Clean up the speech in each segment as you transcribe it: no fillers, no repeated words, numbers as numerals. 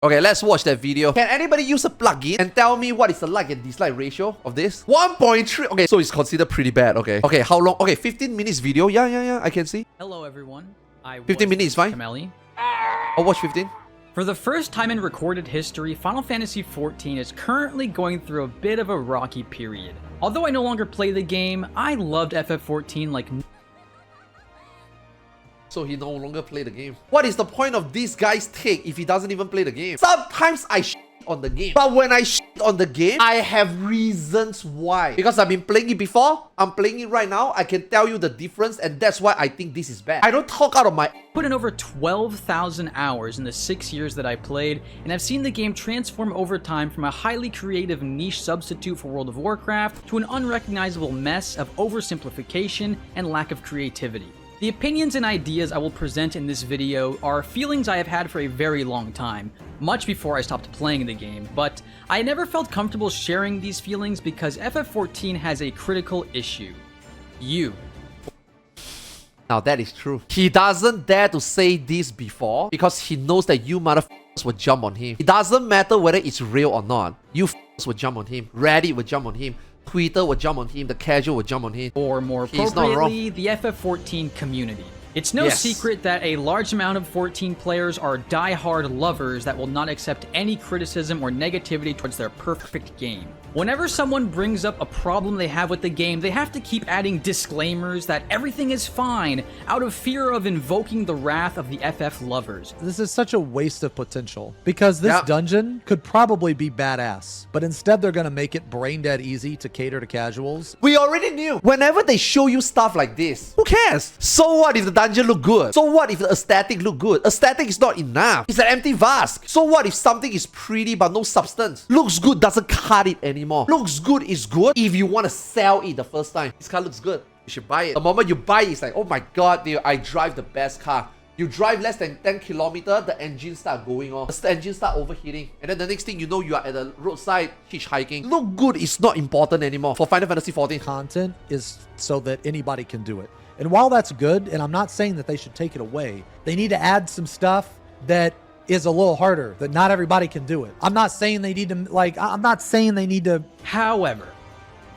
Okay, let's watch that video. Can anybody use a plugin and tell me what is the like and dislike ratio of this? 1.3. Okay, so it's considered pretty bad. Okay. Okay, how long? Okay, 15 minutes video. Yeah, I can see. Hello everyone. 15 minutes is fine. Kameli. I'll watch 15. For the first time in recorded history, Final Fantasy XIV is currently going through a bit of a rocky period. Although I no longer play the game, I loved FF14 like... So he no longer play the game. What is the point of this guy's take if he doesn't even play the game? Sometimes I shit on the game. But when I shit on the game, I have reasons why. Because I've been playing it before. I'm playing it right now. I can tell you the difference, and that's why I think this is bad. I don't talk out of my... Put in over 12,000 hours in the 6 years that I played, and I've seen the game transform over time from a highly creative niche substitute for World of Warcraft to an unrecognizable mess of oversimplification and lack of creativity. The opinions and ideas I will present in this video are feelings I have had for a very long time, much before I stopped playing the game, but I never felt comfortable sharing these feelings because FF14 has a critical issue. You. Now that is true. He doesn't dare to say this before because he knows that you motherfuckers will jump on him. It doesn't matter whether it's real or not. You f***ers will jump on him. Reddit will jump on him. Twitter will jump on him, the casual will jump on him. Or more appropriately, the FF14 community. It's no secret that a large amount of 14 players are die-hard lovers that will not accept any criticism or negativity towards their perfect game. Whenever someone brings up a problem they have with the game, they have to keep adding disclaimers that everything is fine out of fear of invoking the wrath of the FF lovers. This is such a waste of potential because this dungeon could probably be badass, but instead they're gonna make it brain dead easy to cater to casuals. We already knew. Whenever they show you stuff like this, who cares? So what if the dungeon look good? So what if the aesthetic look good? Aesthetic is not enough. It's an empty vase. So what if something is pretty but no substance? Looks good doesn't cut it anymore. Looks good is good if you want to sell it the first time. This car looks good. You should buy it. The moment you buy it, it's like, oh my god, dude, I drive the best car. You drive less than 10 kilometers, the engine start going off. The engine start overheating. And then the next thing you know, you are at the roadside hitchhiking. Look good is not important anymore for Final Fantasy XIV. Content is so that anybody can do it. And while that's good, and I'm not saying that they should take it away, they need to add some stuff that is a little harder, that not everybody can do it. I'm not saying they need to, However,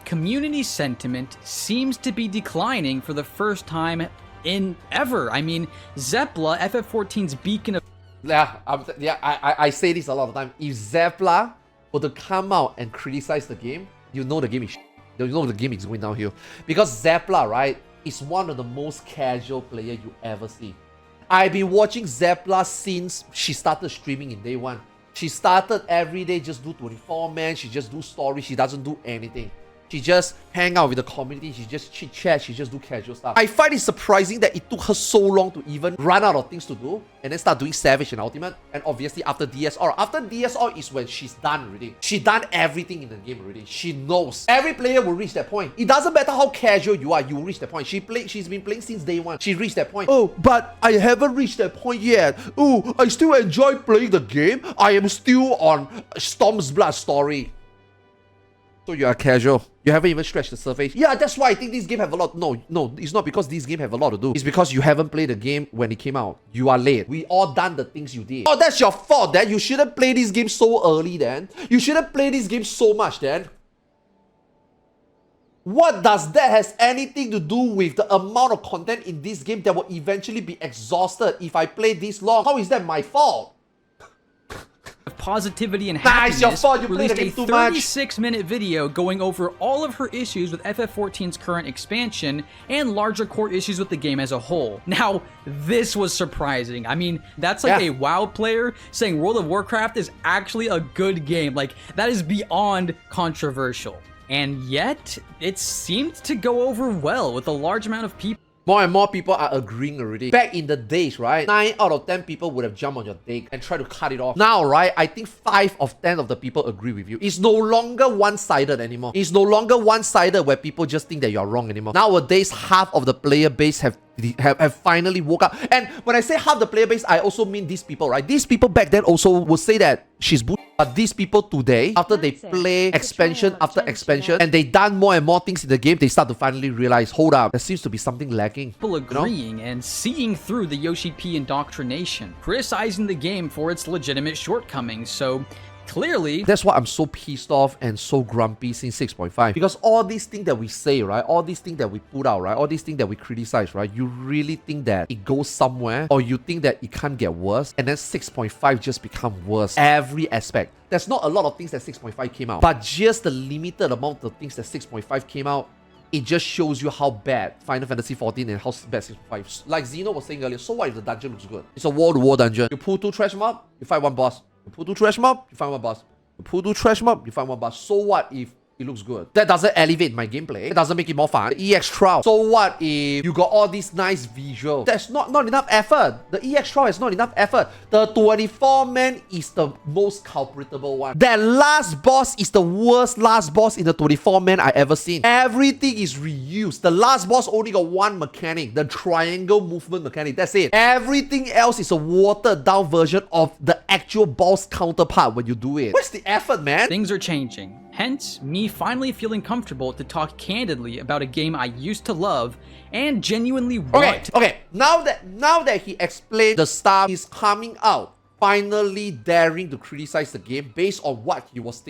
community sentiment seems to be declining for the first time in ever. I mean, Zepla, FF14's beacon of... I say this a lot of time. If Zepla were to come out and criticize the game, you know the game is you know the game is going downhill. Because Zepla, right, is one of the most casual players you ever see. I've been watching Zepla since she started streaming in day one. She started every day, just do 24-man, she just do stories, she doesn't do anything. She just hang out with the community, she just chit-chat, she just do casual stuff. I find it surprising that it took her so long to even run out of things to do and then start doing Savage and Ultimate. And obviously after DSR. After DSR is when she's done already. She done everything in the game already. She knows. Every player will reach that point. It doesn't matter how casual you are, you will reach that point. She's been playing since day one. She reached that point. Oh, but I haven't reached that point yet. Oh, I still enjoy playing the game. I am still on Storm's Blood story. So you are casual. You haven't even scratched the surface. Yeah, that's why I think this game have a lot. No, it's not because this game have a lot to do. It's because you haven't played the game when it came out. You are late. We all done the things you did. Oh, that's your fault then. You shouldn't play this game so early then. You shouldn't play this game so much then. What does that has anything to do with the amount of content in this game that will eventually be exhausted if I play this long? How is that my fault? Positivity and happiness, your fault. You released played a the game too much. 36-minute video going over all of her issues with FF14's current expansion and larger core issues with the game as a whole. Now, this was surprising. I mean, that's like a WoW player saying World of Warcraft is actually a good game. Like, that is beyond controversial. And yet, it seemed to go over well with a large amount of people. More and more people are agreeing already. Back in the days, right, 9 out of 10 people would have jumped on your dick and tried to cut it off. Now, right, I think 5 of 10 of the people agree with you. It's no longer one-sided anymore. It's no longer one-sided where people just think that you're wrong anymore. Nowadays, half of the player base have finally woke up. And when I say half the player base, I also mean these people, right? These people back then also would say that she's bullshit. But these people today, after they play expansion after expansion, and they done more and more things in the game, they start to finally realize, hold up, there seems to be something lacking. People agreeing and seeing through the Yoshi P indoctrination, criticizing the game for its legitimate shortcomings. So clearly, that's why I'm so pissed off and so grumpy since 6.5. Because all these things that we say, right? All these things that we put out, right? All these things that we criticize, right? You really think that it goes somewhere, or you think that it can't get worse, and then 6.5 just become worse. Every aspect. There's not a lot of things that 6.5 came out, but just the limited amount of things that 6.5 came out, it just shows you how bad Final Fantasy 14 and how bad 6.5. Like Zeno was saying earlier, so what if the dungeon looks good? It's a wall-to-wall dungeon. You pull 2 trash mob, you fight 1 boss. You pull 2 trash mob, you find 1 boss. You pull 2 trash mob, you find 1 boss. So what if it looks good? That doesn't elevate my gameplay. It doesn't make it more fun. The EX trial. So what if you got all these nice visuals? That's not enough effort. The EX trial is not enough effort. The 24-man is the most culpritable one. That last boss is the worst last boss in the 24-man I ever seen. Everything is reused. The last boss only got 1 mechanic, the triangle movement mechanic. That's it. Everything else is a watered down version of the actual boss counterpart when you do it. Where's the effort, man? things are changing. Hence, me finally feeling comfortable to talk candidly about a game I used to love and genuinely want. Okay. Now that he explained the stuff, he's coming out, finally daring to criticize the game based on what he was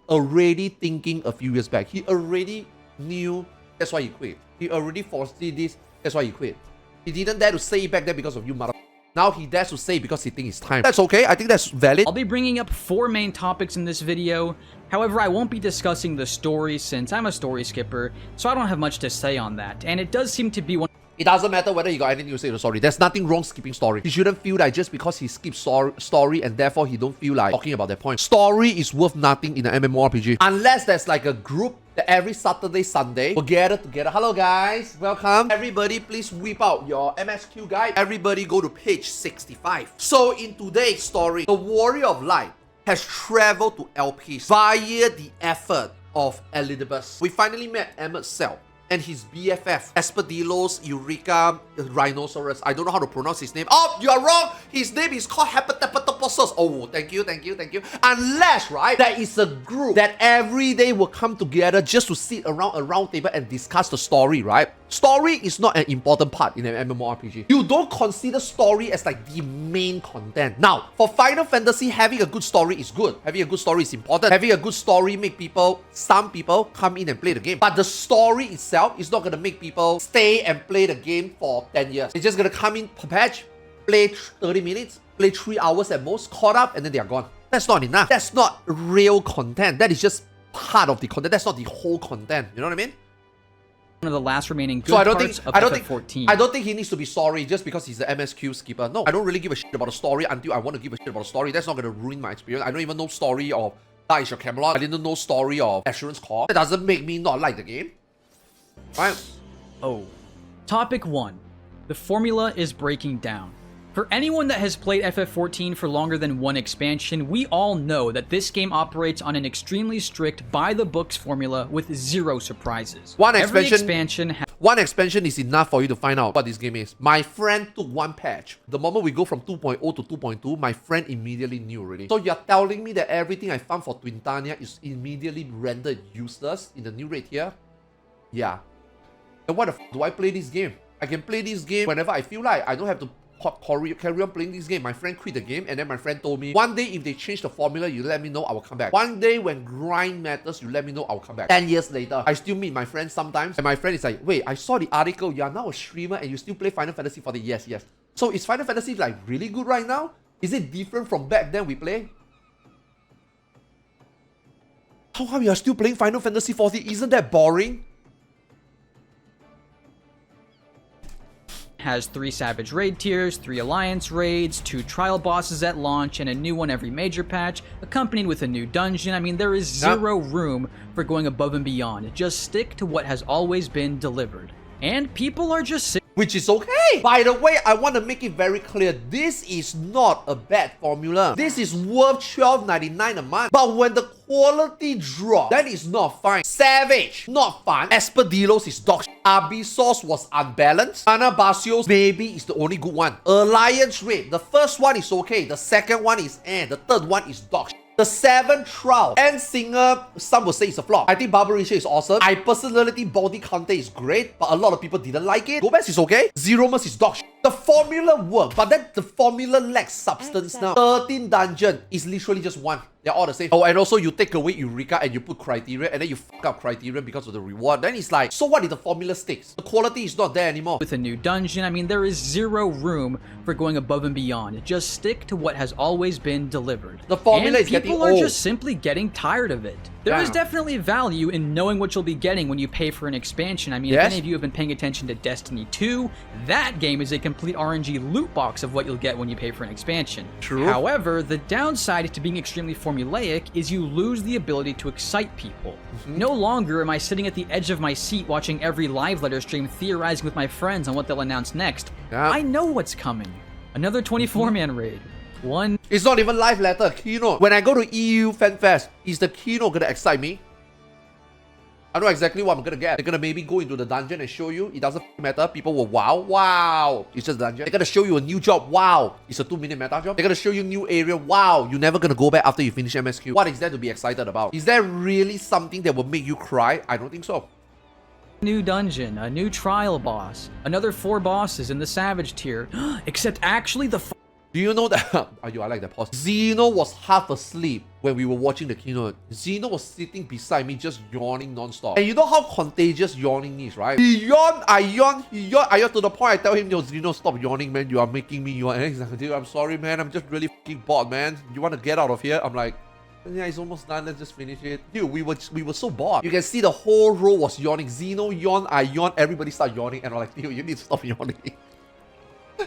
already thinking a few years back. He already knew, that's why he quit. He already foreseen this, that's why he quit. He didn't dare to say it back then because of you, mother. Now he dares to say because he thinks it's time. That's okay. I think that's valid. I'll be bringing up 4 main topics in this video. However, I won't be discussing the story since I'm a story skipper, so I don't have much to say on that. And it does seem to be one. It doesn't matter whether you got anything to say to story. There's nothing wrong skipping story. He shouldn't feel like just because he skips story and therefore he don't feel like talking about that point. Story is worth nothing in an MMORPG. Unless there's like a group that every Saturday, Sunday will gather together. Hello guys, welcome. Everybody please whip out your MSQ guide. Everybody go to page 65. So in today's story, the Warrior of Light has traveled to Elpis via the effort of Elidibus. We finally met Emmett Cell and his BFF, Espadillos Eureka Rhinoceros. I don't know how to pronounce his name. Oh, you are wrong! His name is called Hepatapatoposos. Oh, thank you. Unless, right, there is a group that every day will come together just to sit around a round table and discuss the story, right? Story is not an important part in an MMORPG. You don't consider story as like the main content. Now, for Final Fantasy, having a good story is good. Having a good story is important. Having a good story make some people come in and play the game. But the story itself is not going to make people stay and play the game for 10 years. It's just going to come in per patch, play 30 minutes, play 3 hours at most, caught up, and then they are gone. That's not enough. That's not real content. That is just part of the content. That's not the whole content. You know what I mean? One of the last remaining good so parts of FF14. I don't think he needs to be sorry just because he's the MSQ skipper. No, I don't really give a shit about the story until I want to give a shit about the story. That's not going to ruin my experience. I don't even know story of Daisha Your Camelot. I didn't know story of Assurance Corps. That doesn't make me not like the game. Right? Oh. Topic 1. The formula is breaking down. For anyone that has played FF14 for longer than 1 expansion, we all know that this game operates on an extremely strict by-the-books formula with 0 surprises. One expansion is enough for you to find out what this game is. My friend took 1 patch. The moment we go from 2.0 to 2.2, my friend immediately knew already. So you're telling me that everything I found for Twintania is immediately rendered useless in the new raid here? Yeah. Then why the f do I play this game? I can play this game whenever I feel like. I don't have to carry on playing this game. My friend quit the game and then my friend told me, one day if they change the formula, you let me know, I will come back. One day when grind matters, you let me know, I will come back. 10 years later, I still meet my friend sometimes and my friend is like, wait, I saw the article, you are now a streamer and you still play Final Fantasy 14. Yes. So is Final Fantasy like really good right now? Is it different from back then we play? How come you are still playing Final Fantasy 14? Isn't that boring? Has 3 Savage Raid tiers, 3 Alliance raids, 2 trial bosses at launch, and a new one every major patch, accompanied with a new dungeon. I mean, there is 0 room for going above and beyond. Just stick to what has always been delivered. And people are just sick. which is okay. By the way, I want to make it very clear, this is not a bad formula. This is worth $12.99 a month. But when the quality drop, that is not fine. Savage, not fun. Aspergillos is dog shit. Abyssos was unbalanced. Anabasios maybe is the only good one. Alliance rate, the first one is okay. The second one is the third one is dog shit. The 7th trial and Singer, some will say it's a flop. I think Barbarisha is awesome. I personally think Body Counter is great, but a lot of people didn't like it. Gomez is okay. Zeromus is dog shit. The formula worked, but then the formula lacks substance now. 13 dungeon is literally just one. They're all the same. Oh, and also you take away Eureka and you put Criteria and then you fuck up Criteria because of the reward. Then it's like, so what if the formula sticks? The quality is not there anymore. With a new dungeon, I mean, there is zero room for going above and beyond. Just stick to what has always been delivered. The formula is getting old. People are just simply getting tired of it. There is definitely value in knowing what you'll be getting when you pay for an expansion. I mean, if any of you have been paying attention to Destiny 2, that game is a complete RNG loot box of what you'll get when you pay for an expansion. True. However, the downside to being extremely formulaic is you lose the ability to excite people. No longer am I sitting at the edge of my seat watching every live letter stream theorizing with my friends on what they'll announce next. I know what's coming. Another 24-man raid. One. It's not even live letter, keynote. When I go to EU Fan Fest, is the keynote gonna excite me? I know exactly what I'm gonna get. They're gonna maybe go into the dungeon and show you. It doesn't matter. People will wow. It's just a dungeon. They're gonna show you a new job. Wow. It's a 2-minute meta job. They're gonna show you new area. Wow. You're never gonna go back after you finish MSQ. What is there to be excited about? Is there really something that will make you cry? I don't think so. New dungeon, a new trial boss, another 4 bosses in the Savage tier. Except actually the do you know that? I like that pause. Zeno was half asleep when we were watching the keynote. Zeno was sitting beside me just yawning non-stop. And you know how contagious yawning is, right? He yawned, I yawned, he yawned, to the point I tell him, yo, Zeno, stop yawning, man. You are making me yawn. And he's like, dude, I'm sorry, man. I'm just really fucking bored, man. You want to get out of here? I'm like, yeah, it's almost done. Let's just finish it. Dude, we were so bored. You can see the whole row was yawning. Zeno yawned, I yawned, everybody started yawning. And I'm like, dude, you need to stop yawning.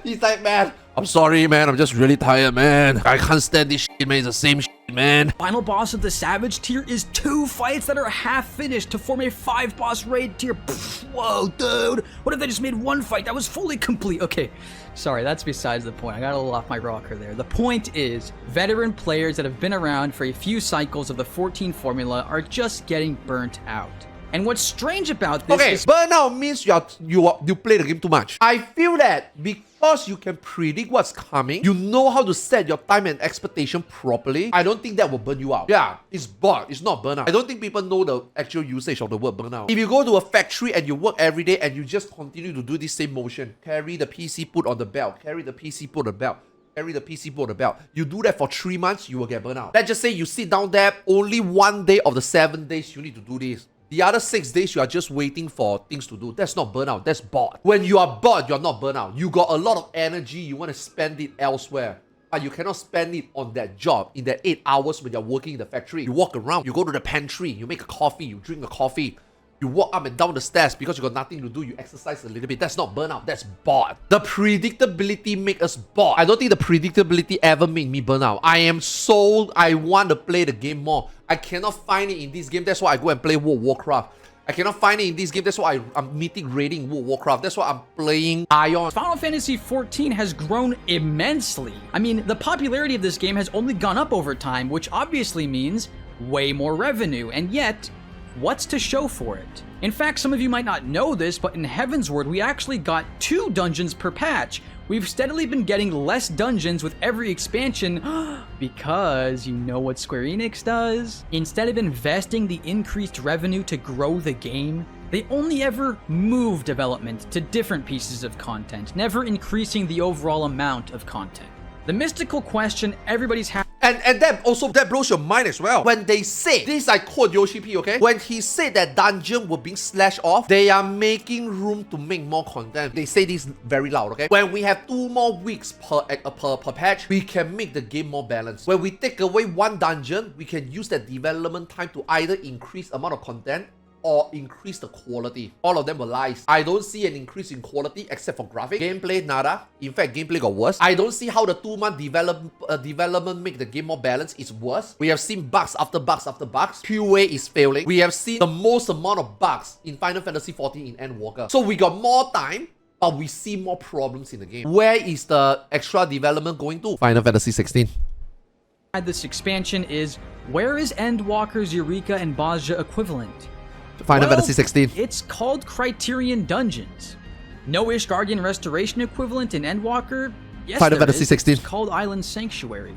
He's like, man, I'm sorry, man. I'm just really tired, man. I can't stand this shit, man. It's the same shit, man. Final boss of the Savage tier is 2 fights that are half finished to form a 5-boss raid tier. Pfft, whoa, dude. What if they just made 1 fight that was fully complete? Okay, sorry, that's besides the point. I got a little off my rocker there. The point is, veteran players that have been around for a few cycles of the 14 formula are just getting burnt out. And what's strange about this is... burnout means you play the game too much. I feel that because you can predict what's coming, you know how to set your time and expectation properly, I don't think that will burn you out. Yeah, it's bored. It's not burnout. I don't think people know the actual usage of the word burnout. If you go to a factory and you work every day and you just continue to do this same motion, carry the PC, put on the belt, carry the PC, put on the belt, carry the PC, put on the belt. You do that for 3 months, you will get burnout. Let's just say you sit down there, only 1 day of the 7 days you need to do this. The other 6 days, you are just waiting for things to do. That's not burnout. That's bored. When you are bored, you're not burnout. You got a lot of energy. You want to spend it elsewhere. But you cannot spend it on that job in that 8 hours when you're working in the factory. You walk around. You go to the pantry. You make a coffee. You drink a coffee. You walk up and down the stairs because you got nothing to do. You exercise a little bit. That's not burnout. That's bored. The predictability make us bored. I don't think the predictability ever made me burn out. I want to play the game more. I cannot find it in this game. That's why I go and play World of Warcraft. I cannot find it in this game. That's why I'm mythic raiding World of Warcraft. That's why I'm playing Ion. Final Fantasy XIV has grown immensely. I mean, the popularity of this game has only gone up over time, which obviously means way more revenue. And yet, what's to show for it? In fact, some of you might not know this, but in Heavensward, we actually got 2 dungeons per patch. We've steadily been getting less dungeons with every expansion because you know what Square Enix does? Instead of investing the increased revenue to grow the game, they only ever move development to different pieces of content, never increasing the overall amount of content. The mystical question everybody's having. And that blows your mind as well. When they say, this I quote Yoshi P, okay? When he said that dungeon were being slashed off, they are making room to make more content. They say this very loud, okay? When we have 2 more weeks per patch, we can make the game more balanced. When we take away 1 dungeon, we can use that development time to either increase amount of content or increase the quality. All of them were lies. I don't see an increase in quality except for graphic. Gameplay, nada. In fact, gameplay got worse. I don't see how the 2-month development make the game more balanced. It's worse. We have seen bugs after bugs after bugs. QA is failing. We have seen the most amount of bugs in Final Fantasy XIV in Endwalker. So we got more time but we see more problems in the game. Where is the extra development going to? Final Fantasy 16. This expansion is, where is Endwalker's Eureka and Bozja equivalent? Final Fantasy 16. It's called Criterion Dungeons. No Ishgardian Restoration equivalent in Endwalker? Yes, Final there Fantasy is. 16. It's called Island Sanctuary.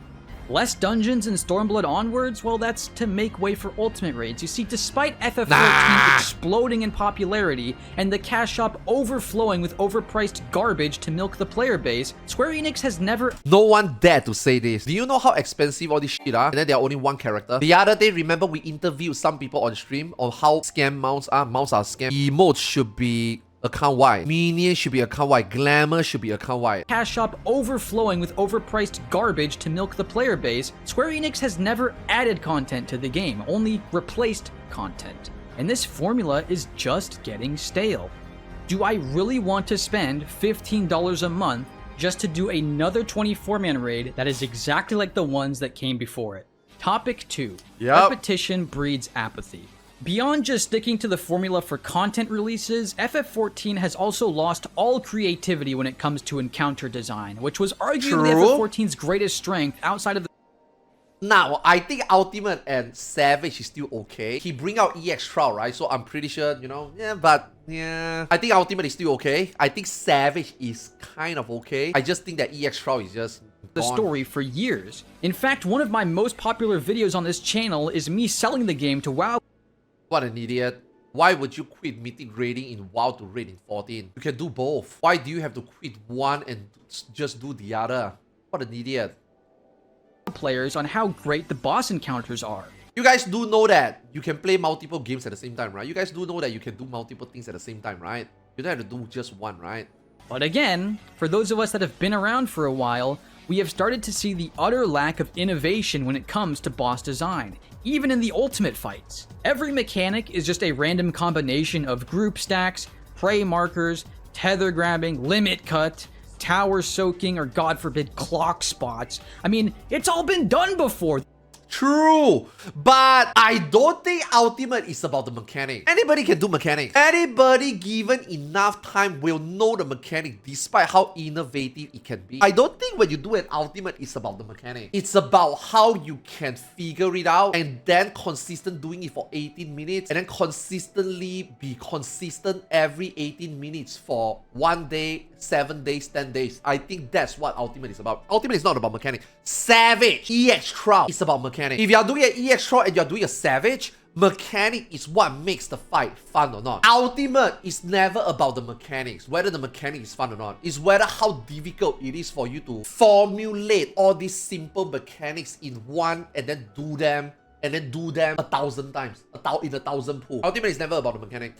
Less dungeons in Stormblood onwards? Well, that's to make way for ultimate raids. You see, despite FF14 exploding in popularity and the cash shop overflowing with overpriced garbage to milk the player base, Square Enix has never... No one dared to say this. Do you know how expensive all this shit are? And then there are only one character. The other day, remember we interviewed some people on stream on how scam mounts are. Mounts are scam. Emotes should be account-wide. Minion should be account-wide. Glamour should be account-wide. Cash shop overflowing with overpriced garbage to milk the player base, Square Enix has never added content to the game, only replaced content. And this formula is just getting stale. Do I really want to spend $15 a month just to do another 24-man raid that is exactly like the ones that came before it? Topic 2. Yep. Repetition breeds apathy. Beyond just sticking to the formula for content releases, FF14 has also lost all creativity when it comes to encounter design, which was arguably FF14's greatest strength outside of the... Now, I think Ultimate and Savage is still okay. He bring out EX Trial, right? So I'm pretty sure, you know, yeah. I think Ultimate is still okay. I think Savage is kind of okay. I just think that EX Trial is just the story for years. In fact, one of my most popular videos on this channel is me selling the game to WoW. What an idiot. Why would you quit Mythic raiding in WoW to raid in 14? You can do both. Why do you have to quit one and just do the other? What an idiot. Players on how great the boss encounters are. You guys do know that you can play multiple games at the same time, right? You guys do know that you can do multiple things at the same time, right? You don't have to do just one, right? But again, for those of us that have been around for a while, we have started to see the utter lack of innovation when it comes to boss design, even in the ultimate fights. Every mechanic is just a random combination of group stacks, prey markers, tether grabbing, limit cut, tower soaking, or god forbid clock spots. I mean, it's all been done before. True, but I don't think Ultimate is about the mechanic. Anybody can do mechanics. Anybody given enough time will know the mechanic despite how innovative it can be. I don't think when you do an Ultimate, it's about the mechanic. It's about how you can figure it out and then consistent doing it for 18 minutes and then consistently be consistent every 18 minutes for 1 day, 7 days, 10 days. I think that's what Ultimate is about. Ultimate is not about mechanic. Savage, EX Trial is about mechanic. If you are doing an EX Trial and you are doing a Savage, mechanic is what makes the fight fun or not. Ultimate is never about the mechanics, whether the mechanic is fun or not. It's whether how difficult it is for you to formulate all these simple mechanics in one and then do them 1,000 times, in 1,000 pool. Ultimate is never about the mechanic.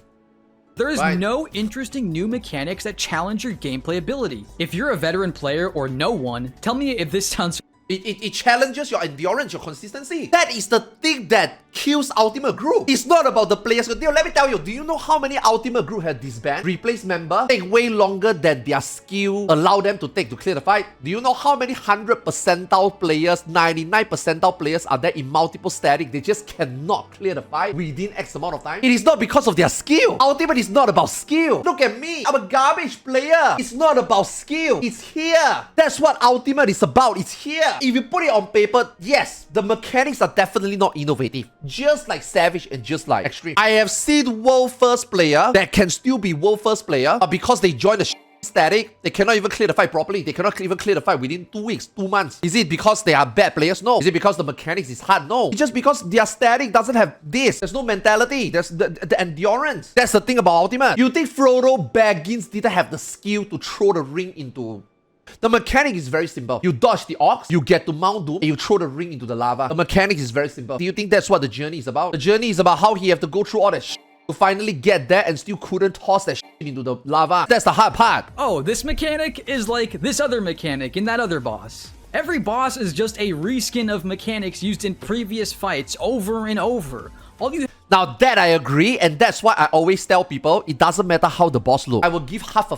There is no interesting new mechanics that challenge your gameplay ability. If you're a veteran player or no one, tell me if this sounds... It challenges your endurance, your consistency. That is the thing that kills Ultimate Group. It's not about the players. Let me tell you, do you know how many Ultimate Group have disbanded? Replace member take way longer than their skill allow them to take to clear the fight. Do you know how many 100 percentile players, 99 percentile players are there in multiple static? They just cannot clear the fight within X amount of time. It is not because of their skill. Ultimate is not about skill. Look at me. I'm a garbage player. It's not about skill. It's here. That's what Ultimate is about. It's here. If you put it on paper, yes, the mechanics are definitely not innovative. Just like Savage and just like Extreme. I have seen world first player that can still be world first player, but because they join the static, they cannot even clear the fight properly. They cannot even clear the fight within 2 weeks, 2 months. Is it because they are bad players? No. Is it because the mechanics is hard? No. It's just because their static doesn't have this. There's no mentality. There's the endurance. That's the thing about Ultimate. You think Frodo Baggins didn't have the skill to throw the ring into... The mechanic is very simple. You dodge the Ox, you get to Mount Doom, and you throw the ring into the lava. The mechanic is very simple. Do you think that's what the journey is about? The journey is about how he have to go through all that shit to finally get there and still couldn't toss that shit into the lava. That's the hard part. Oh, this mechanic is like this other mechanic in that other boss. Every boss is just a reskin of mechanics used in previous fights over and over. Now that I agree, and that's why I always tell people, it doesn't matter how the boss looks. I will give half a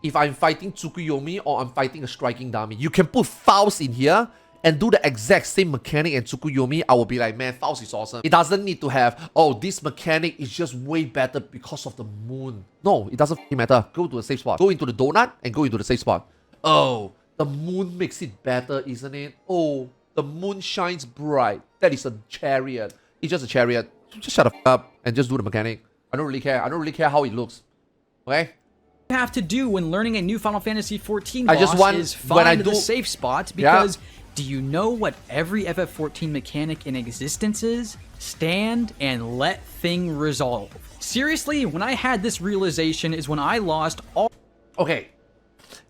if I'm fighting Tsukuyomi or I'm fighting a striking dummy. You can put Faust in here and do the exact same mechanic and Tsukuyomi, I will be like, man, Faust is awesome. It doesn't need to have, oh, this mechanic is just way better because of the moon. No, it doesn't matter. Go to a safe spot. Go into the donut and go into the safe spot. Oh, the moon makes it better, isn't it? Oh, the moon shines bright. That is a chariot. It's just a chariot. Just shut the f up and just do the mechanic. I don't really care. I don't really care how it looks. Okay? Have to do when learning a new Final Fantasy XIV I just want, is when I find do the safe spot, because do you know what every FF14 mechanic in existence is? Stand and let thing resolve. Seriously, when I had this realization is when I lost all... Okay.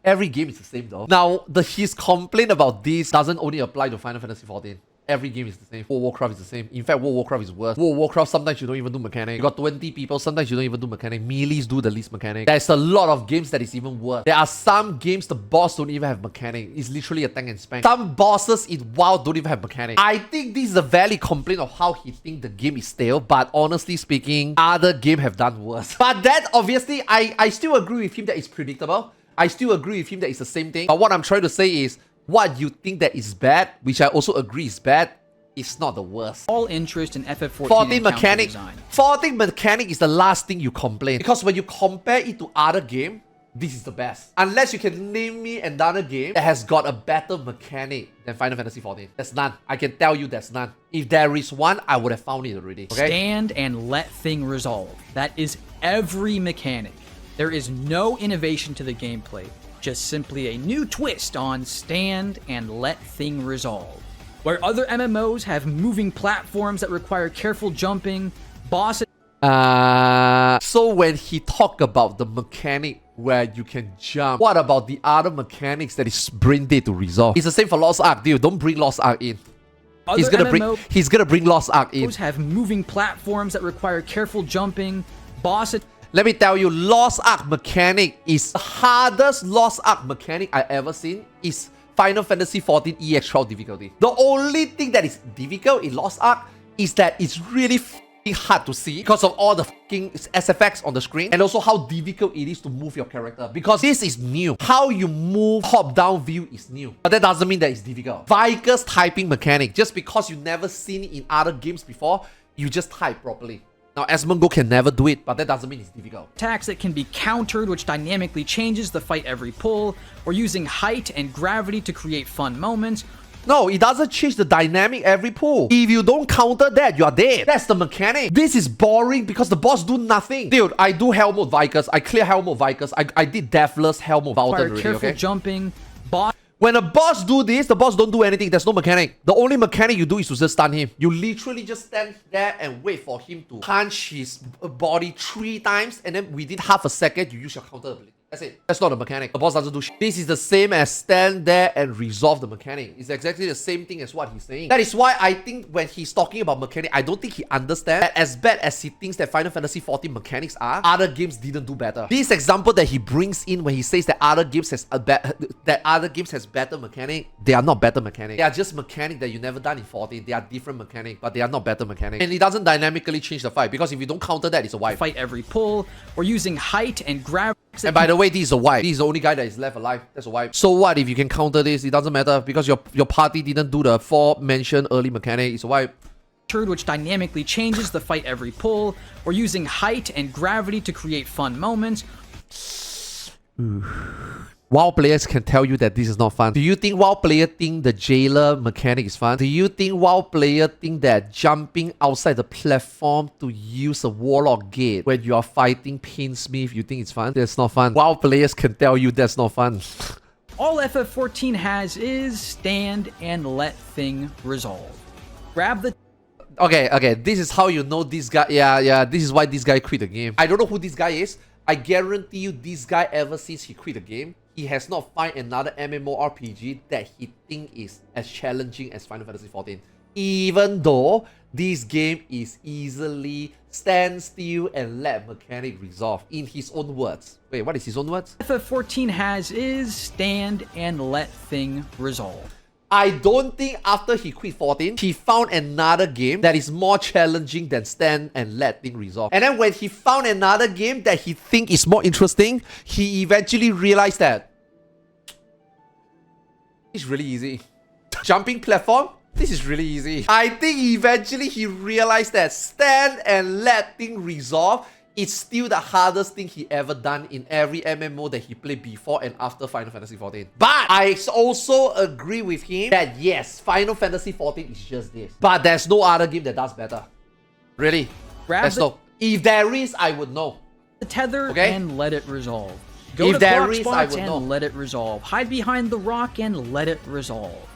Every game is the same though. Now, his complaint about this doesn't only apply to Final Fantasy XIV. Every game is the same. World of Warcraft is the same. In fact, World of Warcraft is worse. World of Warcraft, sometimes you don't even do mechanic. You got 20 people, sometimes you don't even do mechanic. Melees do the least mechanic. There's a lot of games that is even worse. There are some games the boss don't even have mechanic. It's literally a tank and spank. Some bosses in WoW don't even have mechanic. I think this is a valid complaint of how he thinks the game is stale, but honestly speaking, other games have done worse. But that, obviously, I still agree with him that it's predictable. I still agree with him that it's the same thing. But what I'm trying to say is, what you think that is bad, which I also agree is bad, it's not the worst. All interest in FF14 14 mechanic. design. 14 mechanic is the last thing you complain. Because when you compare it to other game, this is the best. Unless you can name me another game that has got a better mechanic than Final Fantasy XIV. There's none. I can tell you there's none. If there is one, I would have found it already. Okay? Stand and let thing resolve. That is every mechanic. There is no innovation to the gameplay. Just simply a new twist on stand and let thing resolve. Where other MMOs have moving platforms that require careful jumping, bosses... So when he talk about the mechanic where you can jump, what about the other mechanics that is brain dead to resolve? It's the same for Lost Ark, dude. Don't bring Lost Ark in. He's gonna bring Lost Ark in. Have moving platforms that require careful jumping, bosses... Let me tell you, Lost Ark mechanic is the hardest Lost Ark mechanic I ever seen. Is Final Fantasy XIV EX12 difficulty. The only thing that is difficult in Lost Ark is that it's really f***ing hard to see because of all the f***ing SFX on the screen, and also how difficult it is to move your character, because this is new. How you move top-down view is new, but that doesn't mean that it's difficult. Vickers typing mechanic, just because you never seen it in other games before, you just type properly. Now, Asmongold can never do it, but that doesn't mean it's difficult. Attacks that can be countered, which dynamically changes the fight every pull, or using height and gravity to create fun moments. No, it doesn't change the dynamic every pull. If you don't counter that, you are dead. That's the mechanic. This is boring because the boss do nothing. Dude, I do Hell Mode Vickers. I clear Hell Mode Vickers. I did Deathless Hell Mode Vaulted already, careful okay? jumping, boss... When a boss do this, the boss don't do anything. There's no mechanic. The only mechanic you do is to just stun him. You literally just stand there and wait for him to punch his body 3 times, and then within half a second, you use your counter ability. That's it. That's not a mechanic. The boss doesn't do shit. This is the same as stand there and resolve the mechanic. It's exactly the same thing as what he's saying. That is why I think when he's talking about mechanic, I don't think he understands that as bad as he thinks that Final Fantasy XIV mechanics are, other games didn't do better. This example that he brings in when he says that other games has better mechanic, they are not better mechanic. They are just mechanic that you never done in 14. They are different mechanic, but they are not better mechanic. And it doesn't dynamically change the fight, because if you don't counter that, it's a wipe. Fight every pull, or using height and gravity. And by the way, this is a wipe. This is the only guy that is left alive. That's a wipe. So what if you can counter this? It doesn't matter, because your party didn't do the 4 mentioned early mechanic. It's a wipe. Which dynamically changes the fight every pull, or using height and gravity to create fun moments. WoW players can tell you that this is not fun. Do you think WoW player think the jailer mechanic is fun? Do you think WoW player think that jumping outside the platform to use a warlock gate when you are fighting Pinsmith, you think it's fun? That's not fun. WoW players can tell you that's not fun. All FF14 has is stand and let thing resolve. Grab the... Okay, this is how you know this guy. Yeah, this is why this guy quit the game. I don't know who this guy is. I guarantee you this guy, ever since he quit the game, he has not found another MMORPG that he think is as challenging as Final Fantasy XIV. Even though this game is easily stand still and let mechanic resolve, in his own words. Wait, what is his own words? FF14 has is stand and let thing resolve. I don't think after he quit 14, he found another game that is more challenging than stand and let thing resolve. And then when he found another game that he think is more interesting, he eventually realized that it's really easy. Jumping platform. This is really easy. I think eventually he realized that stand and let things resolve is still the hardest thing he ever done in every MMO that he played before and after Final Fantasy XIV. But I also agree with him that yes, Final Fantasy XIV is just this. But there's no other game that does better. Really. There's no. If there is, I would know. The tether Okay? and let it resolve. Go If to there block is, I spots would and know. let it resolve. Hide behind the rock and let it resolve.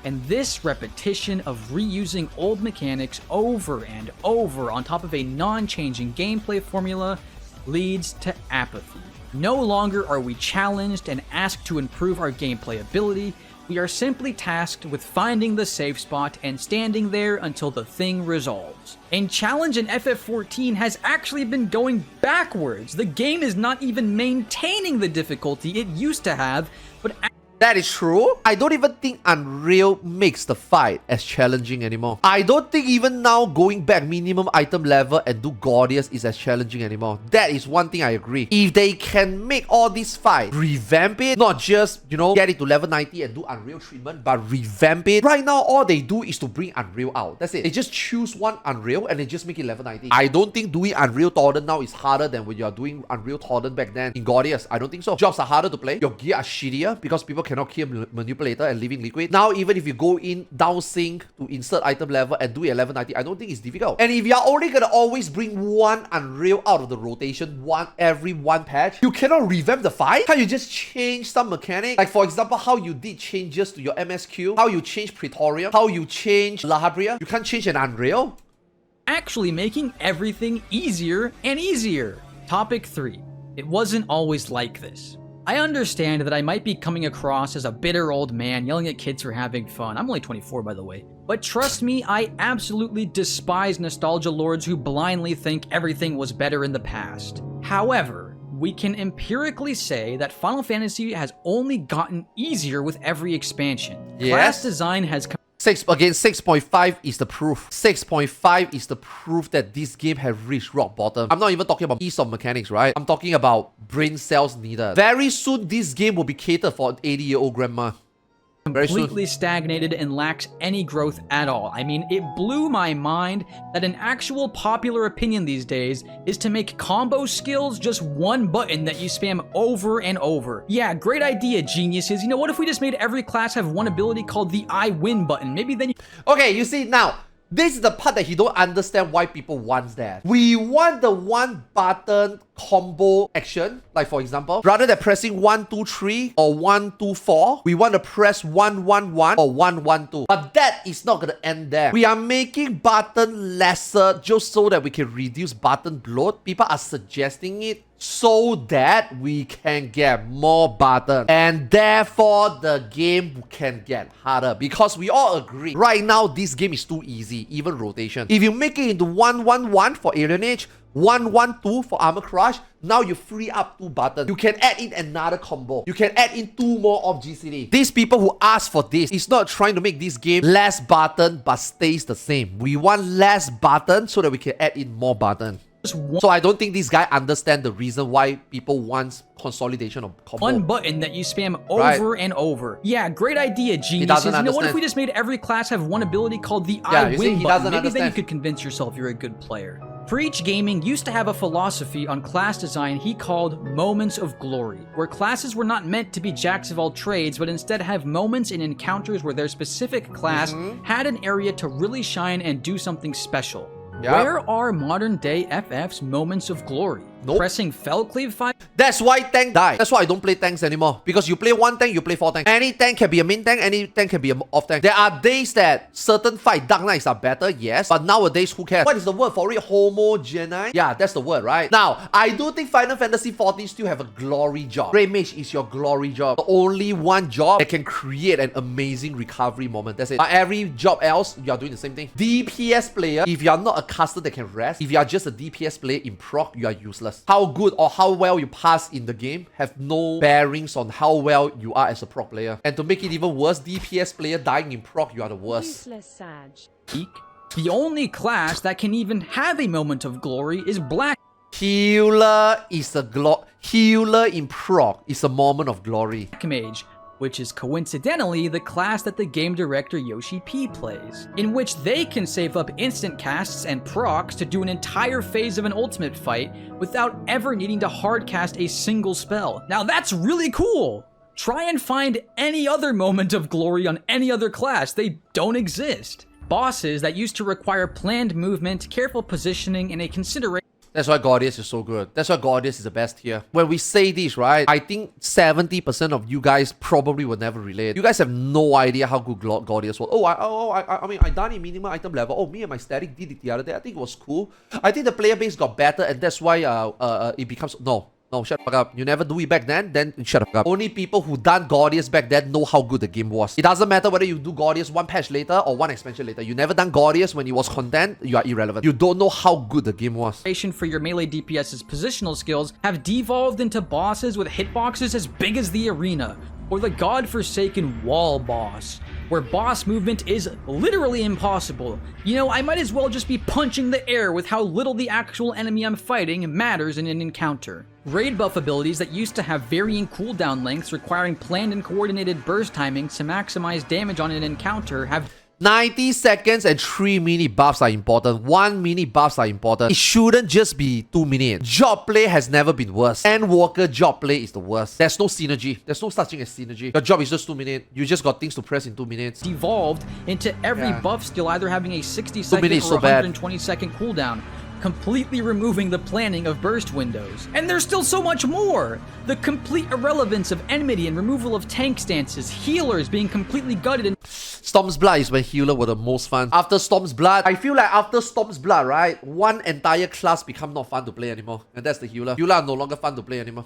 And this repetition of reusing old mechanics over and over on top of a non-changing gameplay formula leads to apathy. No longer are we challenged and asked to improve our gameplay ability. We are simply tasked with finding the safe spot and standing there until the thing resolves. And challenge in FF14 has actually been going backwards. The game is not even maintaining the difficulty it used to have, but that is true. I don't even think Unreal makes the fight as challenging anymore. I don't think even now going back minimum item level and do Gordius is as challenging anymore. That is one thing I agree. If they can make all these fights, revamp it, not just, you know, get it to level 90 and do Unreal treatment, but revamp it. Right now, all they do is to bring Unreal out. That's it. They just choose one Unreal and they just make it level 90. I don't think doing Unreal Torrent now is harder than when you are doing Unreal Torrent back then in Gordius. I don't think so. Jobs are harder to play. Your gear are shittier because people cannot kill Manipulator and Living Liquid. Now, even if you go in down sync to insert item level and do it at level 90, I don't think it's difficult. And if you're only gonna always bring one Unreal out of the rotation, every one patch, you cannot revamp the fight. Can't you just change some mechanic? Like for example, how you did changes to your MSQ, how you change Praetorium, how you change La Habrea. You can't change an Unreal. actually making everything easier and easier. Topic 3. It wasn't always like this. I understand that I might be coming across as a bitter old man yelling at kids for having fun. I'm only 24, by the way. But trust me, I absolutely despise nostalgia lords who blindly think everything was better in the past. However, we can empirically say that Final Fantasy has only gotten easier with every expansion. Yes. Class design has 6.5 is the proof. 6.5 is the proof that this game has reached rock bottom. I'm not even talking about ease of mechanics, right? I'm talking about brain cells needed. Very soon, this game will be catered for an 80-year-old grandma. Very soon. completely stagnated and lacks any growth at all. I mean, it blew my mind that an actual popular opinion these days is to make combo skills just one button that you spam over and over. Yeah, great idea, geniuses. You know, what if we just made every class have one ability called the I win button? Maybe then you Okay, you see, now, this is the part that he don't understand why people want that. We want the one button combo action, like for example, rather than pressing 1, 2, 3 or 1, 2, 4, we want to press 1, 1, 1 or 1, 1, 2. But that is not going to end there. We are making button lesser just so that we can reduce button bloat. People are suggesting it so that we can get more buttons and therefore the game can get harder, because we all agree right now this game is too easy, even rotation. If you make it into 1, 1, 1 for alienage, 1, 1, 2 for armor crush, now you free up 2 buttons. You can add in another combo. You can add in 2 more of GCD. These people who ask for this is not trying to make this game less button but stays the same. We want less button so that we can add in more button. So I don't think this guy understands the reason why people want consolidation of combo. one button that you spam over and over. Yeah, great idea, geniuses. You know, what if we just made every class have one ability called the I win button? Maybe then you could convince yourself you're a good player. Preach Gaming used to have a philosophy on class design he called moments of glory, where classes were not meant to be jacks of all trades, but instead have moments and encounters where their specific class had an area to really shine and do something special. Yep. Where are modern day FF's moments of glory? Nope. Pressing Felclave 5? That's why tank die. That's why I don't play tanks anymore. Because you play one tank, you play 4 tanks. Any tank can be a main tank, any tank can be an off tank. There are days that certain fight Dark Knights are better, yes. But nowadays, who cares? What is the word for it? Homogenization? Yeah, that's the word, right? Now, I do think Final Fantasy XIV still have a glory job. Ray Mage is your glory job. The only one job that can create an amazing recovery moment. That's it. But every job else, you are doing the same thing. DPS player, if you are not a caster that can rest, if you are just a DPS player in proc, you are useless. How good or how well you pass in the game have no bearings on how well you are as a proc player. And to make it even worse, DPS player dying in proc, you are the worst. Useless Sag. The only class that can even have a moment of glory is Black Healer is a healer in proc is a moment of glory. Mage. which is coincidentally the class that the game director Yoshi P plays, in which they can save up instant casts and procs to do an entire phase of an ultimate fight without ever needing to hard cast a single spell. Now that's really cool! Try and find any other moment of glory on any other class. They don't exist. Bosses that used to require planned movement, careful positioning, and a consideration. That's why Gordius is so good. That's why Gordius is the best here. When we say this, right, I think 70% of you guys probably will never relate. You guys have no idea how good Gordius was. I mean, I done it minimum item level. Oh, me and my static did it the other day. I think it was cool. I think the player base got better, and that's why it becomes... No, shut the fuck up. You never do it back then shut the fuck up. Only people who done Gordius back then know how good the game was. It doesn't matter whether you do Gordius one patch later or one expansion later. You never done Gordius when it was content, you are irrelevant. You don't know how good the game was. For your melee DPS's positional skills have devolved into bosses with hitboxes as big as the arena, or the godforsaken wall boss, where boss movement is literally impossible. You know, I might as well just be punching the air with how little the actual enemy I'm fighting matters in an encounter. Raid buff abilities that used to have varying cooldown lengths requiring planned and coordinated burst timings to maximize damage on an encounter have 90 seconds and 3 minute buffs are important. 1 minute buffs are important. It shouldn't just be 2 minutes. Job play has never been worse. Endwalker job play is the worst. There's no synergy. There's no such thing as synergy. Your job is just 2 minutes. You just got things to press in 2 minutes. Devolved into every buff skill either having a 60-second or 120-second cooldown, completely removing the planning of burst windows. And there's still so much more! The complete irrelevance of enmity and removal of tank stances, healers being completely gutted and Storm's Blood is when healer were the most fun. After Storm's Blood, I feel like after Storm's Blood, right, one entire class become not fun to play anymore. And that's the healer. Healer are no longer fun to play anymore.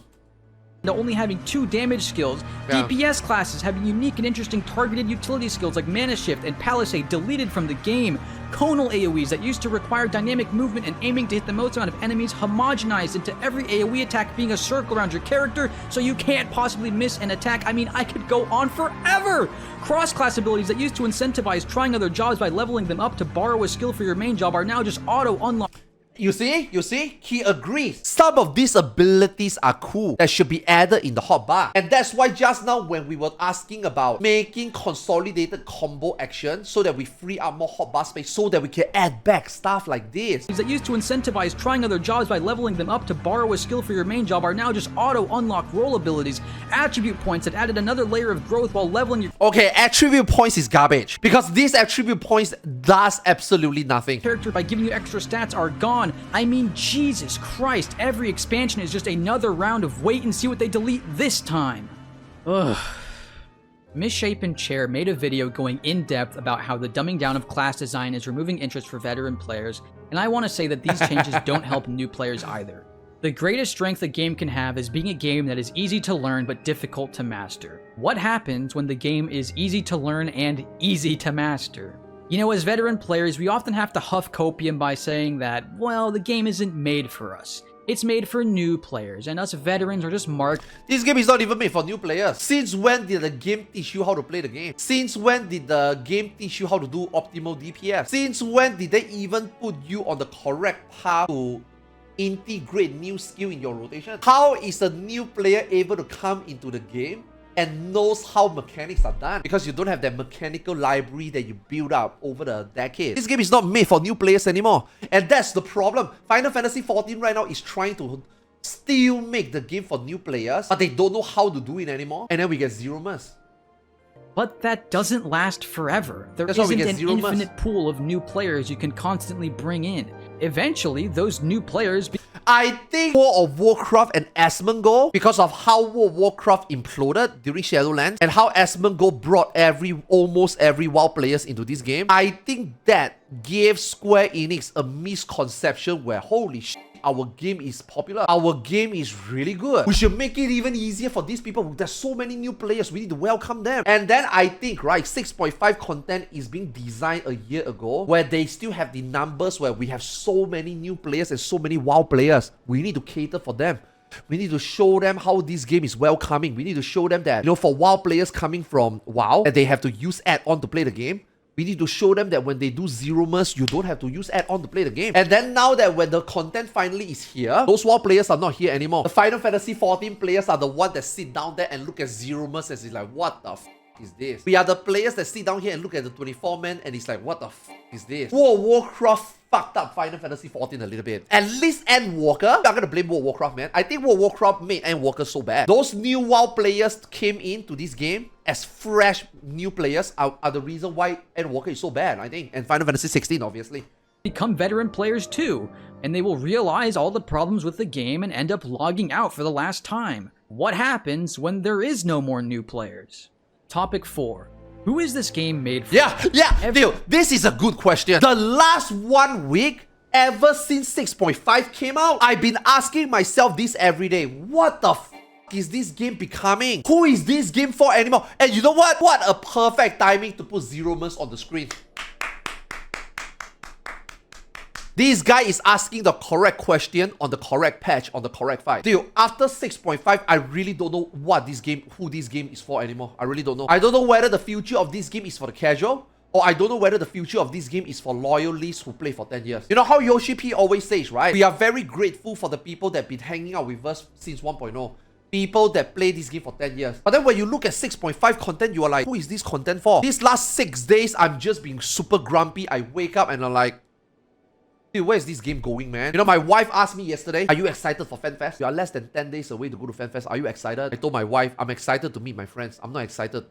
only having 2 damage skills, DPS classes having unique and interesting targeted utility skills like Mana Shift and Palisade deleted from the game, conal AoEs that used to require dynamic movement and aiming to hit the most amount of enemies homogenized into every AoE attack being a circle around your character so you can't possibly miss an attack. I mean, I could go on forever! Cross-class abilities that used to incentivize trying other jobs by leveling them up to borrow a skill for your main job are now just auto-unlocked. You see? He agrees. Some of these abilities are cool that should be added in the hotbar. And that's why just now when we were asking about making consolidated combo action so that we free up more hotbar space so that we can add back stuff like this. That used to incentivize trying other jobs by leveling them up to borrow a skill for your main job are now just auto-unlock role abilities, attribute points that added another layer of growth while leveling your... Okay, attribute points is garbage because these attribute points does absolutely nothing. Character by giving you extra stats are gone. I mean, Jesus Christ, every expansion is just another round of wait and see what they delete this time. Ugh. Misshapen Chair made a video going in depth about how the dumbing down of class design is removing interest for veteran players, and I want to say that these changes don't help new players either. The greatest strength a game can have is being a game that is easy to learn but difficult to master. What happens when the game is easy to learn and easy to master? You know, as veteran players, we often have to huff copium by saying that, well, the game isn't made for us. It's made for new players, and us veterans are just marked. This game is not even made for new players. Since when did the game teach you how to play the game? Since when did the game teach you how to do optimal DPS? Since when did they even put you on the correct path to integrate new skill in your rotation? How is a new player able to come into the game and knows how mechanics are done? Because you don't have that mechanical library that you build up over the decades. This game is not made for new players anymore. And that's the problem. Final Fantasy XIV right now is trying to still make the game for new players, but they don't know how to do it anymore. And then we get zero miss. But that doesn't last forever. There isn't an infinite pool of new players you can constantly bring in. Eventually, those new players... I think World of Warcraft and Asmongold, because of how World of Warcraft imploded during Shadowlands and how Asmongold brought almost every WoW players into this game, I think that gave Square Enix a misconception where, holy shit, our game is popular. Our game is really good. We should make it even easier for these people. There's so many new players. We need to welcome them. And then I think, right, 6.5 content is being designed a year ago where they still have the numbers where we have so many new players and so many WoW players. We need to cater for them. We need to show them how this game is welcoming. We need to show them that, you know, for WoW players coming from WoW, that they have to use add-on to play the game. We need to show them that when they do zero-mas, you don't have to use add-on to play the game. And then now that when the content finally is here, those WoW players are not here anymore. The Final Fantasy XIV players are the ones that sit down there and look at zero-mas and is like, what the f is this? We are the players that sit down here and look at the 24-man and it's like, what the f is this? World of Warcraft fucked up Final Fantasy XIV a little bit. At least Endwalker, I'm gonna blame World of Warcraft, man. I think World of Warcraft made Endwalker so bad. Those new WoW players came into this game as fresh new players are the reason why Endwalker is so bad, I think. And Final Fantasy 16, obviously. Become veteran players too, and they will realize all the problems with the game and end up logging out for the last time. What happens when there is no more new players? Topic 4. Who is this game made for? Yeah, dude, this is a good question. The last 1 week, ever since 6.5 came out, I've been asking myself this every day. What the f is this game becoming? Who is this game for anymore? And you know what? What a perfect timing to put zero-mas on the screen. This guy is asking the correct question on the correct patch, on the correct fight. Dude, after 6.5, I really don't know who this game is for anymore. I really don't know. I don't know whether the future of this game is for the casual, or I don't know whether the future of this game is for loyalists who play for 10 years. You know how Yoshi P always says, right? We are very grateful for the people that have been hanging out with us since 1.0. People that play this game for 10 years. But then when you look at 6.5 content, you are like, who is this content for? These last 6 days, I'm just being super grumpy. I wake up and I'm like, dude, where is this game going, man? You know, my wife asked me yesterday, are you excited for FanFest? You are less than 10 days away to go to FanFest. Are you excited? I told my wife, I'm excited to meet my friends. I'm not excited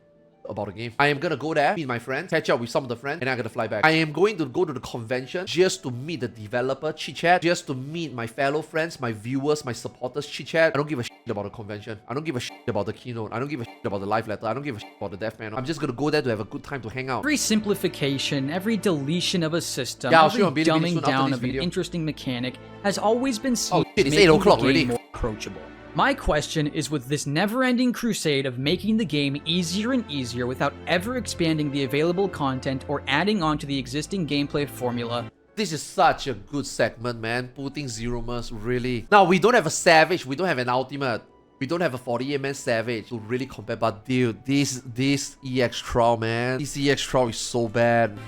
about the game. I am gonna go there, meet my friends, catch up with some of the friends, and I'm gonna fly back. I am going to go to the convention just to meet the developer, chit-chat, just to meet my fellow friends, my viewers, my supporters, chit-chat. I don't give a shit about the convention. I don't give a shit about the keynote. I don't give a shit about the live letter. I don't give a shit about the death panel. I'm just gonna go there to have a good time to hang out. Every simplification, every deletion of a system, Yeah, every dumbing down of an interesting mechanic has always been seen shit, it's making 8 o'clock the game already. more approachable. My question is, with this never-ending crusade of making the game easier and easier without ever expanding the available content or adding on to the existing gameplay formula, this is such a good segment, man. Putting zero-mas, really. Now, we don't have a Savage. We don't have an Ultimate. We don't have a 48-man Savage to really compare. But dude, this EX trial, man. This EX trial is so bad.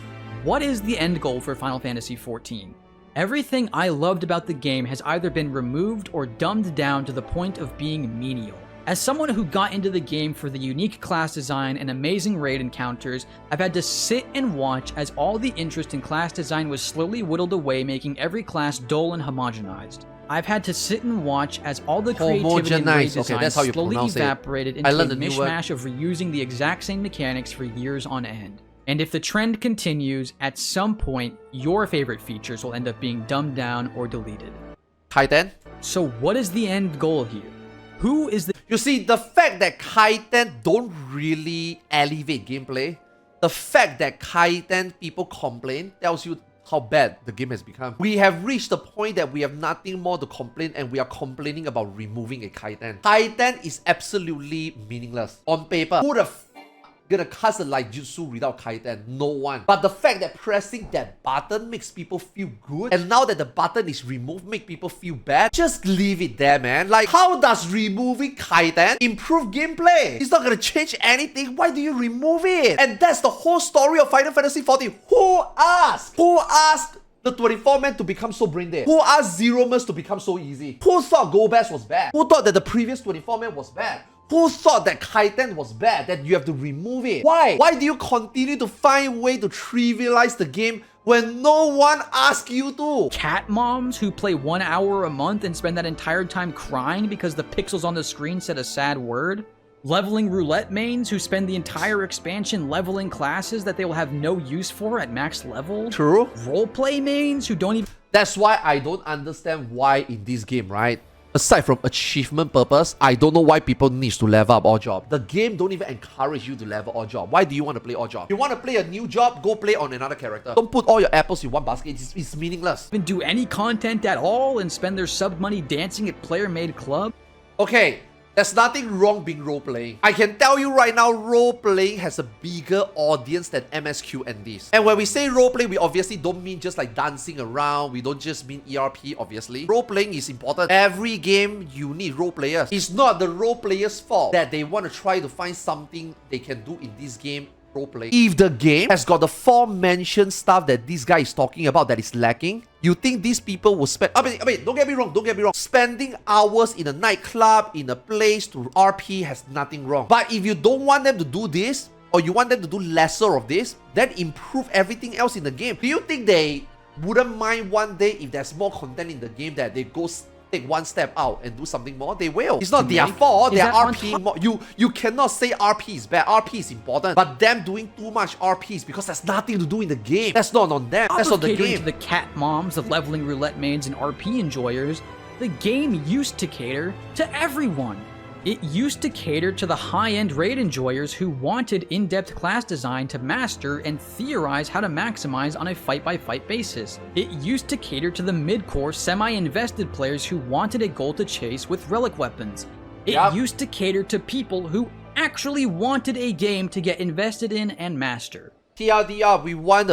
what is the end goal for Final Fantasy XIV? Everything I loved about the game has either been removed or dumbed down to the point of being menial. As someone who got into the game for the unique class design and amazing raid encounters, I've had to sit and watch as all the interest in class design was slowly whittled away, making every class dull and homogenized. I've had to sit and watch as all the creativity in raid design slowly evaporated into a mishmash of reusing the exact same mechanics for years on end. And if the trend continues, at some point, your favorite features will end up being dumbed down or deleted. Kaiten? So what is the end goal here? Who is the... You see, the fact that Kaiten don't really elevate gameplay, the fact that Kaiten people complain tells you how bad the game has become. We have reached the point that we have nothing more to complain and we are complaining about removing a Kaiten. Kaiten is absolutely meaningless. On paper, who the f gonna cast a light jutsu without Kaiten? No one. But the fact that pressing that button makes people feel good, and now that the button is removed make people feel bad, just leave it there, man. Like, how does removing Kaiten improve gameplay? It's not gonna change anything. Why do you remove it? And that's the whole story of Final Fantasy XIV. Who asked? Who asked the 24-man to become so brain dead? Who asked zero-mas to become so easy? Who thought Go Bash was bad? Who thought that the previous 24-man was bad? Who thought that Kaiten was bad, that you have to remove it? Why? Why do you continue to find a way to trivialize the game when no one asks you to? Cat moms who play 1 hour a month and spend that entire time crying because the pixels on the screen said a sad word? Leveling roulette mains who spend the entire expansion leveling classes that they will have no use for at max level? True. Roleplay mains who don't even... That's why I don't understand why in this game, right? Aside from achievement purpose, I don't know why people need to level up all job. The game don't even encourage you to level all job. Why do you want to play all job? You want to play a new job, go play on another character. Don't put all your apples in one basket. It's meaningless. even do any content at all and spend their sub money dancing at player-made club? Okay, there's nothing wrong being role-playing. I can tell you right now, role-playing has a bigger audience than MSQ and this. And when we say role-play, we obviously don't mean just like dancing around. We don't just mean ERP, obviously. Role-playing is important. Every game, you need role-players. It's not the role-players' fault that they want to try to find something they can do in this game pro play. If the game has got the aforementioned stuff that this guy is talking about that is lacking, you think these people will spend... I mean, don't get me wrong. Spending hours in a nightclub, in a place to RP has nothing wrong. But if you don't want them to do this, or you want them to do lesser of this, then improve everything else in the game. Do you think they wouldn't mind one day if there's more content in the game that they go take one step out and do something more? They will. It's not their fault. They're RP more. You cannot say RP is bad. RP is important. But them doing too much RP is because there's nothing to do in the game. That's not on them. That's not the game. To the cat moms, the leveling roulette mains, and RP enjoyers, the game used to cater to everyone. It used to cater to the high-end raid enjoyers who wanted in-depth class design to master and theorize how to maximize on a fight-by-fight basis. It used to cater to the mid-core, semi-invested players who wanted a goal to chase with relic weapons. It used to cater to people who actually wanted a game to get invested in and master. TLDR, we want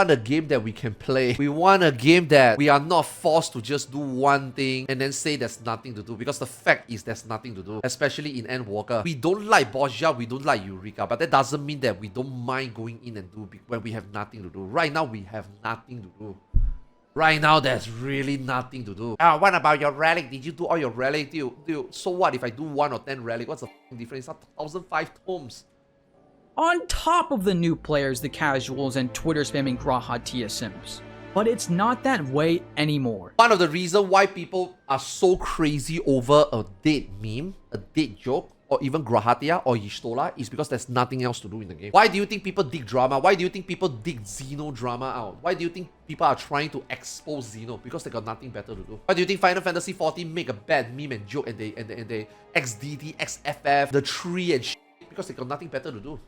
a game that we can play. We want a game that we are not forced to just do one thing and then say there's nothing to do, because the fact is there's nothing to do, especially in Endwalker. We don't like Borgia, we don't like Eureka, but that doesn't mean that we don't mind going in and do when we have nothing to do. Right now, we have nothing to do. Right now, there's really nothing to do. What about your relic? Did you do all your relic? So what if I do 1 or 10 relic? What's the difference? It's 1,005 tomes. On top of the new players, the casuals, and Twitter spamming Graha Tia Sims. But it's not that way anymore. One of the reasons why people are so crazy over a dead meme, a dead joke, or even Grahatia or Yishtola is because there's nothing else to do in the game. Why do you think people dig drama? Why do you think people dig Xeno drama out? Why do you think people are trying to expose Xeno? Because they got nothing better to do. Why do you think Final Fantasy XIV make a bad meme and joke and they XDD, XFF, the tree and shit? Because they got nothing better to do.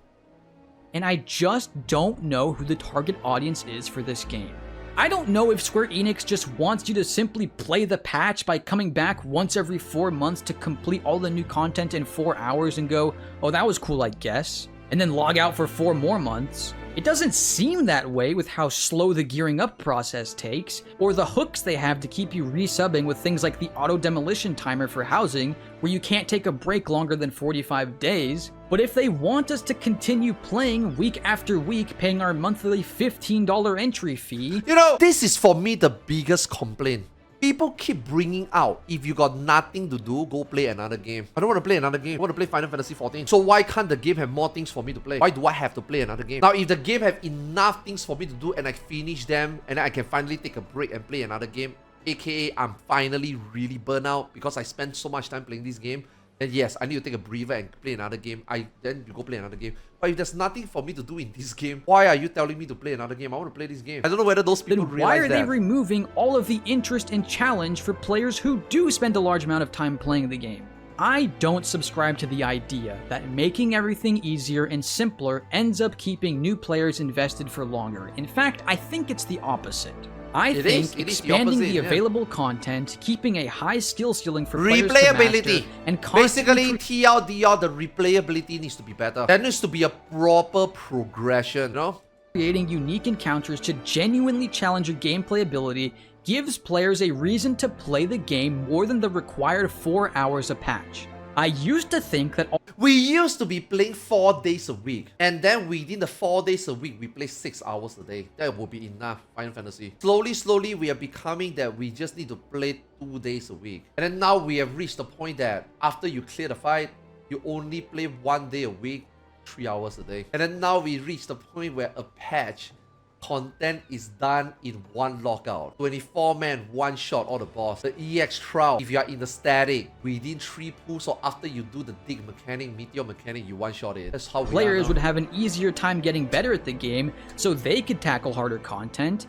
And I just don't know who the target audience is for this game. I don't know if Square Enix just wants you to simply play the patch by coming back once every 4 months to complete all the new content in 4 hours and go, oh, that was cool, I guess, and then log out for 4 more months. It doesn't seem that way with how slow the gearing up process takes, or the hooks they have to keep you resubbing with things like the auto demolition timer for housing, where you can't take a break longer than 45 days. But if they want us to continue playing week after week, paying our monthly $15 entry fee... You know, this is for me the biggest complaint. People keep bringing out, if you got nothing to do, go play another game. I don't want to play another game. I want to play Final Fantasy XIV. So why can't the game have more things for me to play? Why do I have to play another game? Now, if the game have enough things for me to do and I finish them and then I can finally take a break and play another game, aka I'm finally really burnt out because I spent so much time playing this game, then yes, I need to take a breather and play another game. Then you go play another game. But if there's nothing for me to do in this game, why are you telling me to play another game? I want to play this game. I don't know whether those people realize that. Then why are they removing all of the interest and challenge for players who do spend a large amount of time playing the game? I don't subscribe to the idea that making everything easier and simpler ends up keeping new players invested for longer. In fact, I think it's the opposite. I think expanding the available content, keeping a high skill ceiling for players to master, and basically TLDR, the replayability needs to be better. There needs to be a proper progression, you know? Creating unique encounters to genuinely challenge your gameplay ability gives players a reason to play the game more than the required 4 hours a patch. I used to think that we used to be playing 4 days a week, and then within the 4 days a week, we play 6 hours a day. That would be enough, Final Fantasy. Slowly, we are becoming that we just need to play 2 days a week. And then now we have reached the point that after you clear the fight, you only play 1 day a week, 3 hours a day. And then now we reach the point where a patch content is done in one lockout. 24-man, one shot all the boss. The EX trial, if you are in the static, within 3 pulls or after you do the dig mechanic, meteor mechanic, you one shot it. That's how players would have an easier time getting better at the game so they could tackle harder content.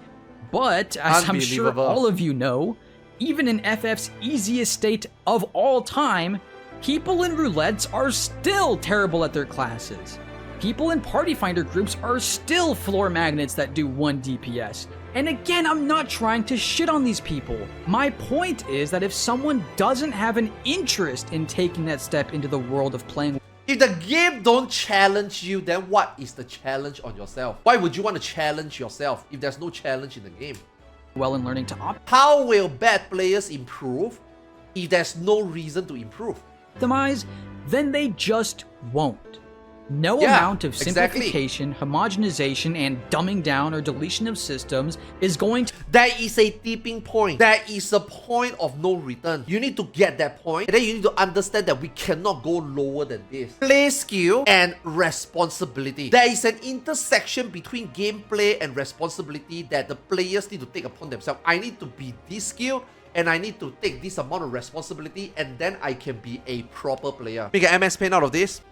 But, as I'm sure all of you know, even in FF's easiest state of all time, people in roulettes are still terrible at their classes. People in Party Finder groups are still floor magnets that do 1 DPS. And again, I'm not trying to shit on these people. My point is that if someone doesn't have an interest in taking that step into the world of playing... If the game don't challenge you, then what is the challenge on yourself? Why would you want to challenge yourself if there's no challenge in the game? Well, in learning to how will bad players improve if there's no reason to improve? Optimize, then they just won't. No Yeah, amount of exactly. simplification, homogenization, and dumbing down or deletion of systems is going to There is a tipping point. There is a point of no return. You need to get that point, and then you need to understand that we cannot go lower than this. Play skill and responsibility. There is an intersection between gameplay and responsibility that the players need to take upon themselves. I need to be this skilled, and I need to take this amount of responsibility, and then I can be a proper player. Make an MS Paint out of this.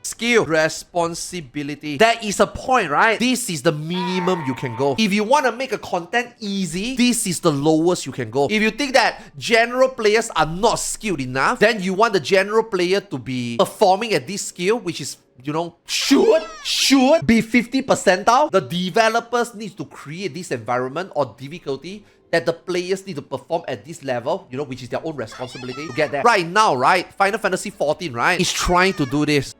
Skill, responsibility. There is a point, right? This is the minimum you can go. If you want to make a content easy, this is the lowest you can go. If you think that general players are not skilled enough, then you want the general player to be performing at this skill, which is, you know, should be 50 percentile. The developers need to create this environment or difficulty that the players need to perform at this level, you know, which is their own responsibility to get there. Right now, right, Final Fantasy XIV, right, is trying to do this.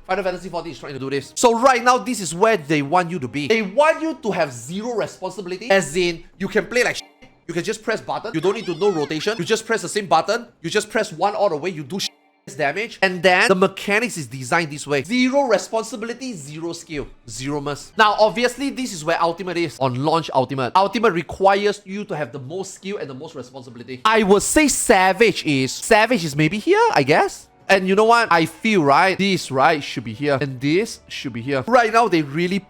Final Fantasy XIV is trying to do this. So right now, this is where they want you to be. They want you to have zero responsibility, as in, you can play like shit. You can just press button. You don't need to know rotation. You just press the same button. You just press one all the way. You do damage. And then the mechanics is designed this way. Zero responsibility, zero skill, zero must. Now, obviously, this is where Ultimate is. On launch Ultimate. Ultimate requires you to have the most skill and the most responsibility. I would say Savage is maybe here, I guess. And you know what? I feel, right, this, right, should be here. And this should be here. Right now, they really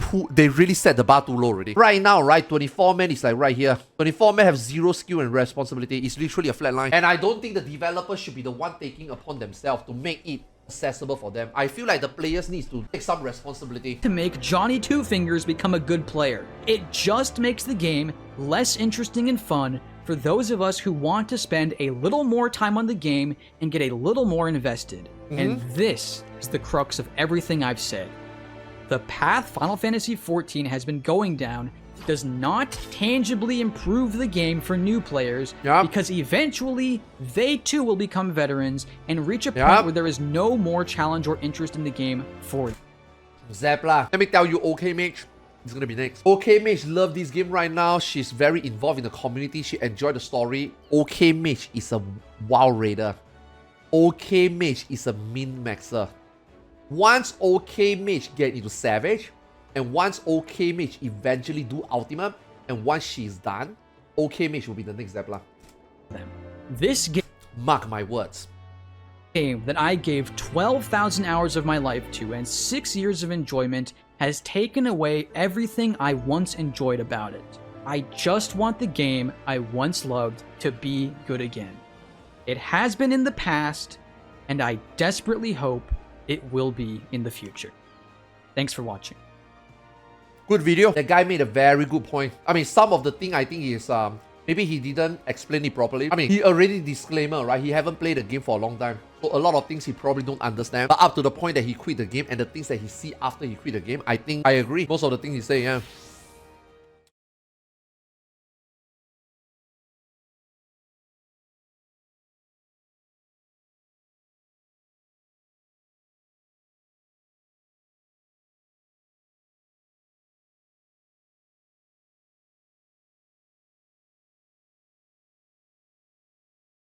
set the bar too low already. Right now, right, 24-man is like right here. 24-man have zero skill and responsibility. It's literally a flat line. And I don't think the developers should be the one taking upon themselves to make it accessible for them. I feel like the players need to take some responsibility. to make Johnny Two Fingers become a good player. It just makes the game less interesting and fun for those of us who want to spend a little more time on the game and get a little more invested. And this is the crux of everything I've said. The path Final Fantasy XIV has been going down does not tangibly improve the game for new players, because eventually they too will become veterans and reach a point where there is no more challenge or interest in the game for them. Zepla. Let me tell you, OK Mage is gonna be next. OK Mage love this game right now. She's very involved in the community. She enjoyed the story. OK Mage is a WoW raider. OK Mage is a min-maxer. Once OK Mage get into Savage, and once OK Mage eventually do Ultimate, and once she's done, OK Mage will be the next Zepla. This game, Mark my words. that I gave 12,000 hours of my life to and 6 years of enjoyment, has taken away everything I once enjoyed about it. I just want the game I once loved to be good again. It has been in the past, and I desperately hope it will be in the future. Thanks for watching. Good video. That guy made a very good point. I mean, some of the thing I think is maybe he didn't explain it properly. I mean, he already disclaimer, right? He haven't played the game for a long time. So a lot of things he probably don't understand. But up to the point that he quit the game and the things that he see after he quit the game, I think I agree. Most of the things he say, yeah.